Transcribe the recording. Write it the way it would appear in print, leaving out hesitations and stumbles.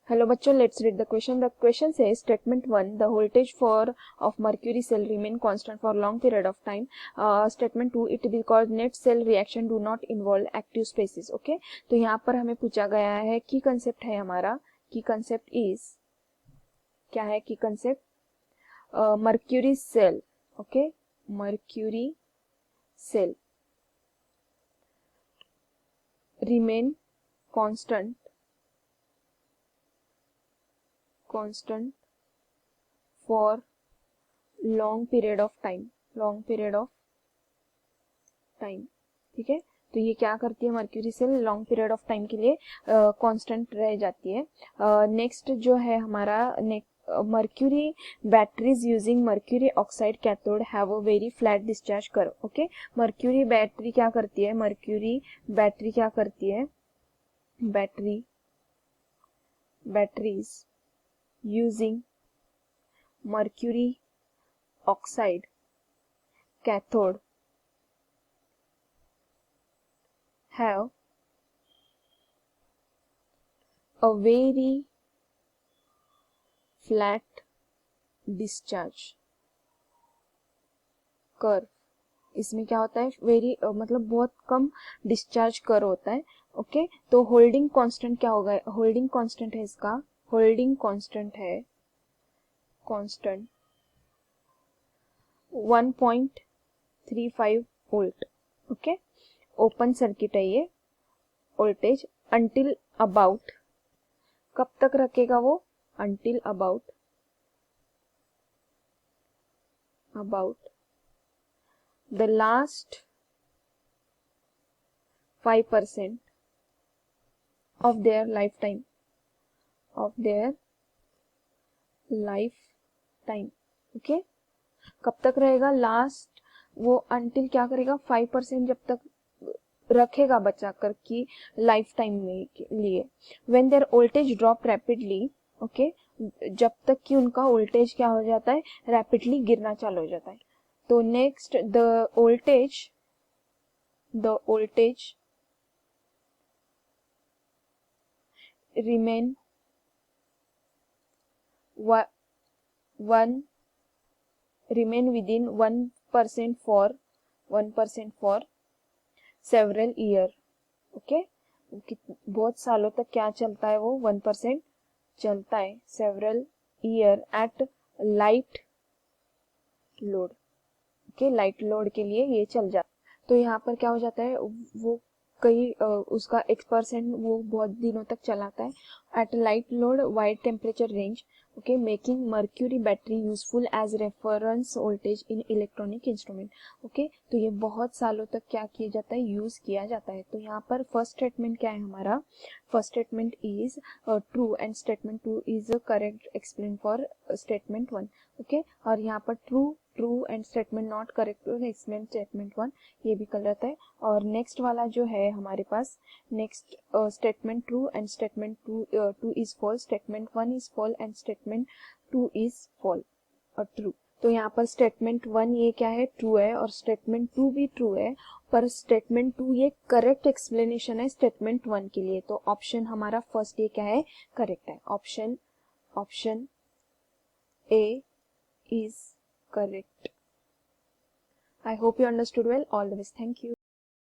Hello बच्चों, let's read the question. The question से statement 1, the voltage for of mercury cell remain constant for long period of time. Statement 2, it because net cell reaction do not involve active species. Okay, तो यहाँ पर हमें पूछा गया है की concept है हमारा, की कंसेप्ट इज क्या है, की concept mercury cell. Okay, mercury cell remain constant for long period of time. ठीक है, तो ये क्या करती है, mercury cell long period of time के लिए कांस्टेंट रह जाती है. नेक्स्ट जो है हमारा mercury batteries using mercury oxide cathode have a very flat discharge curve. Okay, mercury battery क्या करती है, batteries using mercury oxide cathode have a very flat discharge curve. इसमें क्या होता है, वेरी मतलब बहुत कम डिस्चार्ज कर्व होता है. ओके, तो होल्डिंग कांस्टेंट क्या होगा, होल्डिंग कांस्टेंट है इसका, होल्डिंग कांस्टेंट है 1.35 वोल्ट. ओके, ओपन सर्किट है ये वोल्टेज. अंटिल अबाउट, कब तक रखेगा वो, until about the last 5% of their lifetime. Okay, कब तक रहेगा, लास्ट वो अंटिल क्या करेगा, 5% जब तक रखेगा बचा कर की लाइफ टाइम में के लिए. When there voltage drop rapidly. Okay, जब तक कि उनका वोल्टेज क्या हो जाता है, रैपिडली गिरना चालू हो जाता है. तो next the voltage remain within 1% for several year. Okay, बहुत सालों तक क्या चलता है वो, 1% चलता है, several year at light load. Okay, light load के लिए ये चल जाता. तो यहाँ पर क्या हो जाता है, वो कई उसका 1% वो बहुत दिनों तक चलाता है at light load wide temperature range. Okay, making mercury battery useful as reference voltage in electronic instrument. Okay, तो ये बहुत सालों तक क्या किया जाता है, यूज किया जाता है. तो यहाँ पर फर्स्ट स्टेटमेंट क्या है हमारा, first statement is true and statement 2 is correct explain for statement 1. Okay, और यहाँ पर true and statement not correct to explain statement 1, ये भी गलत है. और नेक्स्ट वाला जो है हमारे पास, next statement true and statement 2 is false, statement 1 is false and statement 2 is false और ट्रू. तो यहाँ पर स्टेटमेंट 1 ये क्या है, ट्रू है, और स्टेटमेंट 2 भी ट्रू है, पर स्टेटमेंट 2 ये करेक्ट एक्सप्लेनेशन है स्टेटमेंट 1 के लिए. तो ऑप्शन हमारा फर्स्ट ये क्या है, करेक्ट है. Option A is correct. I hope you understood well. All the best. Thank you.